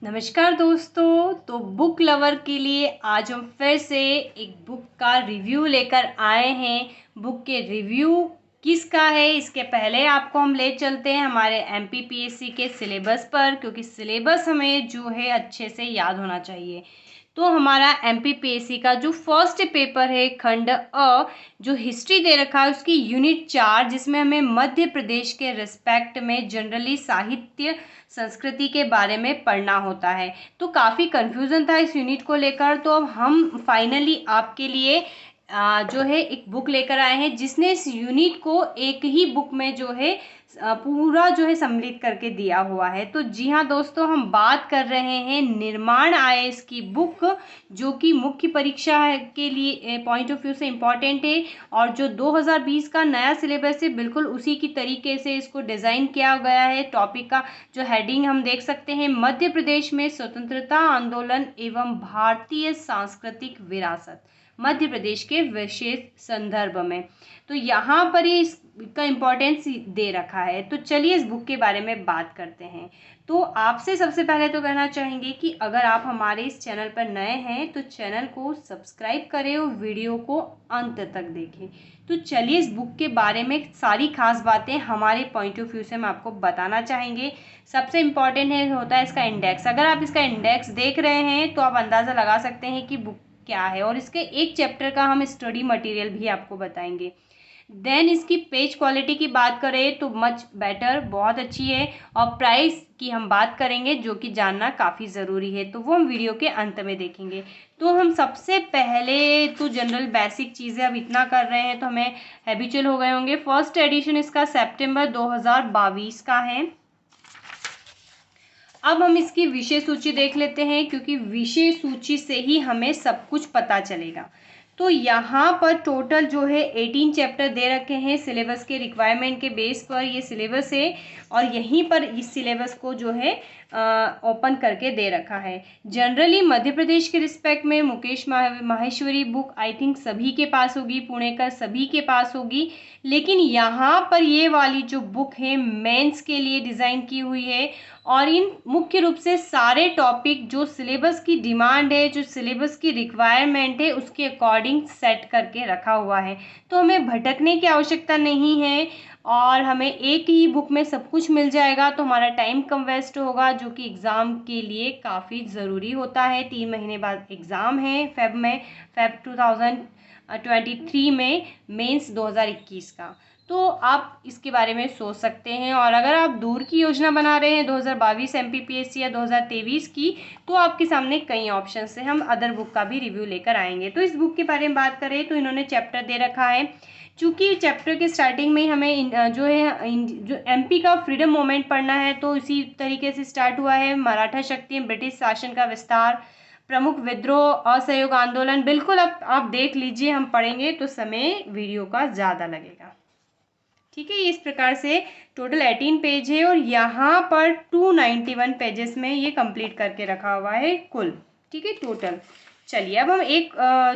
नमस्कार दोस्तों। तो बुक लवर के लिए आज हम फिर से एक बुक का रिव्यू लेकर आए हैं। बुक के रिव्यू किसका है, इसके पहले आपको हम ले चलते हैं हमारे एमपीपीएससी के सिलेबस पर, क्योंकि सिलेबस हमें जो है अच्छे से याद होना चाहिए। तो हमारा एमपीपीएससी का जो फर्स्ट पेपर है खंड अ, जो हिस्ट्री दे रखा है उसकी यूनिट 4, जिसमें हमें मध्य प्रदेश के रिस्पेक्ट में जनरली साहित्य संस्कृति के बारे में पढ़ना होता है। तो काफ़ी कन्फ्यूज़न था इस यूनिट को लेकर। तो अब हम फाइनली आपके लिए जो है एक बुक लेकर आए हैं, जिसने इस यूनिट को एक ही बुक में जो है पूरा जो है सम्मिलित करके दिया हुआ है। तो जी हाँ दोस्तों, हम बात कर रहे हैं निर्माण आईएएस की बुक, जो कि मुख्य परीक्षा के लिए पॉइंट ऑफ व्यू से इम्पॉर्टेंट है। और जो 2020 का नया सिलेबस है, बिल्कुल उसी की तरीके से इसको डिज़ाइन किया गया है। टॉपिक का जो हेडिंग हम देख सकते हैं, मध्य प्रदेश में स्वतंत्रता आंदोलन एवं भारतीय सांस्कृतिक विरासत, मध्य प्रदेश के विशेष संदर्भ में। तो यहाँ पर ये इसका इम्पोर्टेंस दे रखा है। तो चलिए इस बुक के बारे में बात करते हैं। तो आपसे सबसे पहले तो कहना चाहेंगे कि अगर आप हमारे इस चैनल पर नए हैं तो चैनल को सब्सक्राइब करें और वीडियो को अंत तक देखें। तो चलिए इस बुक के बारे में सारी खास बातें हमारे पॉइंट ऑफ व्यू से हम आपको बताना चाहेंगे। सबसे इम्पॉर्टेंट होता है इसका इंडेक्स। अगर आप इसका इंडेक्स देख रहे हैं तो आप अंदाज़ा लगा सकते हैं कि बुक क्या है, और इसके एक चैप्टर का हम स्टडी मटेरियल भी आपको बताएंगे। देन इसकी पेज क्वालिटी की बात करें तो मच बेटर, बहुत अच्छी है। और प्राइस की हम बात करेंगे, जो कि जानना काफ़ी ज़रूरी है, तो वो हम वीडियो के अंत में देखेंगे। तो हम सबसे पहले तो जनरल बेसिक चीज़ें अब इतना कर रहे हैं तो हमें हैबिचुअल हो गए होंगे। फर्स्ट एडिशन इसका सितंबर 2022 का है। अब हम इसकी विषय सूची देख लेते हैं, क्योंकि विषय सूची से ही हमें सब कुछ पता चलेगा। तो यहाँ पर टोटल जो है 18 चैप्टर दे रखे हैं सिलेबस के रिक्वायरमेंट के बेस पर। ये सिलेबस है और यहीं पर इस सिलेबस को जो है ओपन करके दे रखा है। जनरली मध्य प्रदेश के रिस्पेक्ट में Mukesh Maheshwari book I think सभी के पास होगी, पुणेकर सभी के पास होगी। लेकिन यहाँ पर ये वाली जो बुक है मेंस के लिए डिज़ाइन की हुई है, और इन मुख्य रूप से सारे टॉपिक जो सिलेबस की डिमांड है, जो सिलेबस की रिक्वायरमेंट है, उसके अकॉर्डिंग सेट करके रखा हुआ है। तो हमें भटकने की आवश्यकता नहीं है और हमें एक ही बुक में सब कुछ मिल जाएगा। तो हमारा टाइम कम वेस्ट होगा, जो कि एग्ज़ाम के लिए काफ़ी ज़रूरी होता है। 3 महीने बाद एग्ज़ाम है फेब 2023 में, मेंस 2021 का। तो आप इसके बारे में सोच सकते हैं। और अगर आप दूर की योजना बना रहे हैं 2022 एमपीपीएससी या 2023 की, तो आपके सामने कई ऑप्शंस हैं। हम अदर बुक का भी रिव्यू लेकर आएंगे। तो इस बुक के बारे में बात करें तो इन्होंने चैप्टर दे रखा है। चूँकि चैप्टर के स्टार्टिंग में ही हमें जो एमपी का फ्रीडम मूवमेंट पढ़ना है, तो इसी तरीके से स्टार्ट हुआ है। मराठा शक्ति, ब्रिटिश शासन का विस्तार, प्रमुख विद्रोह, असहयोग आंदोलन। बिल्कुल अब आप देख लीजिए, हम पढ़ेंगे तो समय वीडियो का ज़्यादा लगेगा। ठीक है, इस प्रकार से टोटल 18 पेज है और यहाँ पर 291 पेजेस में ये कंप्लीट करके रखा हुआ है कुल। ठीक है, टोटल। चलिए अब हम एक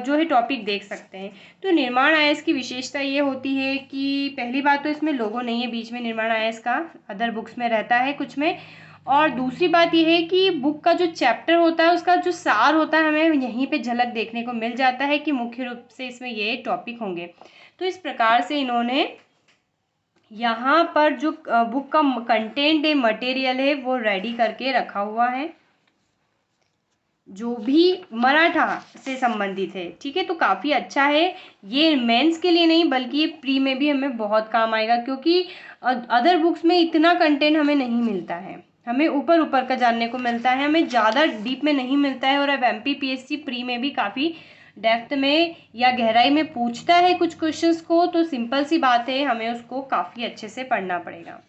जो है टॉपिक देख सकते हैं। तो निर्माण आईएएस की विशेषता ये होती है कि पहली बात तो इसमें लोगो नहीं है बीच में निर्माण आईएएस का, अदर बुक्स में रहता है कुछ में। और दूसरी बात यह है कि बुक का जो चैप्टर होता है उसका जो सार होता है, हमें यहीं पे झलक देखने को मिल जाता है कि मुख्य रूप से इसमें ये टॉपिक होंगे। तो इस प्रकार से इन्होंने यहाँ पर जो बुक का कंटेंट है, मटेरियल है, वो रेडी करके रखा हुआ है, जो भी मराठा से संबंधित है। ठीक है, तो काफ़ी अच्छा है। ये मेंस के लिए नहीं बल्कि ये प्री में भी हमें बहुत काम आएगा, क्योंकि अदर बुक्स में इतना कंटेंट हमें नहीं मिलता है। हमें ऊपर ऊपर का जानने को मिलता है, हमें ज़्यादा डीप में नहीं मिलता है। और अब एमपीपीएससी प्री में भी काफ़ी डेप्थ में या गहराई में पूछता है कुछ क्वेश्चंस को, तो सिंपल सी बात है, हमें उसको काफ़ी अच्छे से पढ़ना पड़ेगा।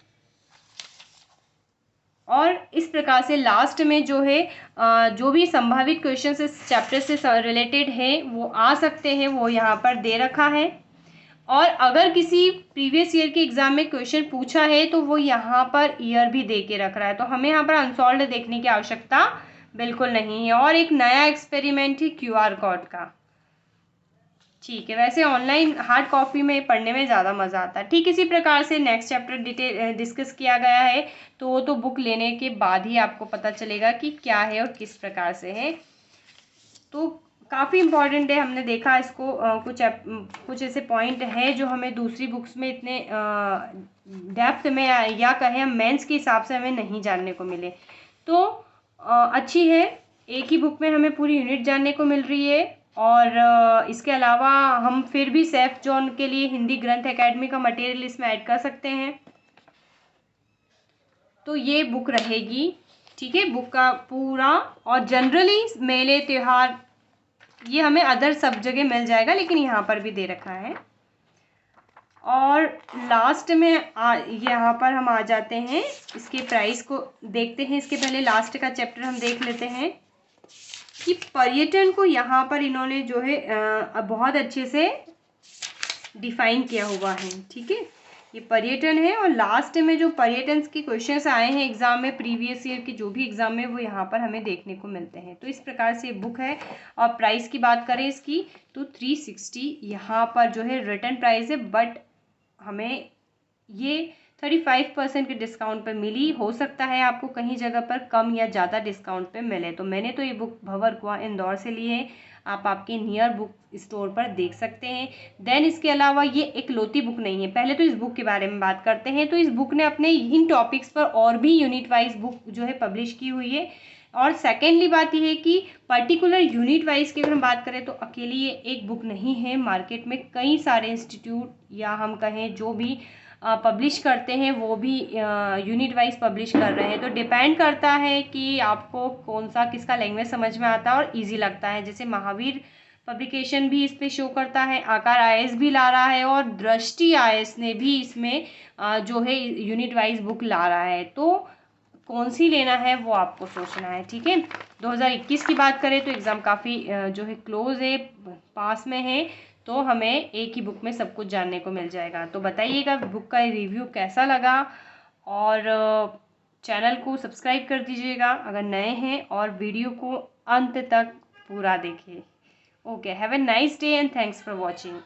और इस प्रकार से लास्ट में जो है जो भी संभावित क्वेश्चंस इस चैप्टर से रिलेटेड है वो आ सकते हैं, वो यहाँ पर दे रखा है। और अगर किसी प्रीवियस ईयर के एग्जाम में क्वेश्चन पूछा है तो वो यहाँ पर ईयर भी दे के रख रहा है। तो हमें यहाँ पर अनसॉल्व्ड देखने की आवश्यकता बिल्कुल नहीं है। और एक नया एक्सपेरिमेंट है क्यूआर कोड का। ठीक है, वैसे ऑनलाइन हार्ड कॉपी में पढ़ने में ज़्यादा मज़ा आता है। ठीक इसी प्रकार से नेक्स्ट चैप्टर डिटेल डिस्कस किया गया है, तो वो तो बुक लेने के बाद ही आपको पता चलेगा कि क्या है और किस प्रकार से है। तो काफ़ी इम्पॉर्टेंट है, हमने देखा इसको कुछ ऐसे पॉइंट है जो हमें दूसरी बुक्स में इतने डेप्थ में या कहें हम मेंस के हिसाब से हमें नहीं जानने को मिले। तो अच्छी है, एक ही बुक में हमें पूरी यूनिट जानने को मिल रही है। और इसके अलावा हम फिर भी सेफ जोन के लिए हिंदी ग्रंथ एकेडमी का मटेरियल इसमें ऐड कर सकते हैं। तो ये बुक रहेगी, ठीक है, बुक का पूरा। और जनरली मेले त्योहार ये हमें अदर सब जगह मिल जाएगा, लेकिन यहाँ पर भी दे रखा है। और लास्ट में यहाँ पर हम आ जाते हैं, इसके प्राइस को देखते हैं। इसके पहले लास्ट का चैप्टर हम देख लेते हैं कि पर्यटन को यहाँ पर इन्होंने जो है बहुत अच्छे से डिफाइन किया हुआ है। ठीक है, ये पर्यटन है और लास्ट में जो पर्यटन के क्वेश्चंस आए हैं एग्जाम में, प्रीवियस ईयर के जो भी एग्जाम में, वो यहाँ पर हमें देखने को मिलते हैं। तो इस प्रकार से बुक है। और प्राइस की बात करें इसकी तो 360 यहाँ पर जो है रिटर्न प्राइस है, बट हमें ये 35% के डिस्काउंट पर मिली। हो सकता है आपको कहीं जगह पर कम या ज़्यादा डिस्काउंट पे मिले। तो मैंने तो ये बुक भंवर कुआं इंदौर से ली है, आप आपके नियर बुक स्टोर पर देख सकते हैं। देन इसके अलावा ये एक लौती बुक नहीं है। पहले तो इस बुक के बारे में बात करते हैं। तो इस बुक ने अपने इन टॉपिक्स पर और भी यूनिट वाइज बुक जो है पब्लिश की हुई है। और सेकेंडली बात यह है कि पर्टिकुलर यूनिट वाइज की अगर हम बात करें तो अकेली ये एक बुक नहीं है, मार्केट में कई सारे इंस्टीट्यूट या हम कहें जो भी पब्लिश करते हैं वो भी यूनिट वाइज पब्लिश कर रहे हैं। तो डिपेंड करता है कि आपको कौन सा किसका लैंग्वेज समझ में आता है और इजी लगता है। जैसे महावीर पब्लिकेशन भी इस पे शो करता है, आकार आईएएस भी ला रहा है और दृष्टि आईएएस ने भी इसमें जो है यूनिट वाइज बुक ला रहा है। तो कौन सी लेना है वो आपको सोचना है। ठीक है, 2021 की बात करें तो एग्ज़ाम काफ़ी जो है क्लोज है, पास में है। तो हमें एक ही बुक में सब कुछ जानने को मिल जाएगा। तो बताइएगा बुक का रिव्यू कैसा लगा, और चैनल को सब्सक्राइब कर दीजिएगा अगर नए हैं, और वीडियो को अंत तक पूरा देखिए। Okay, have a nice day and thanks for watching.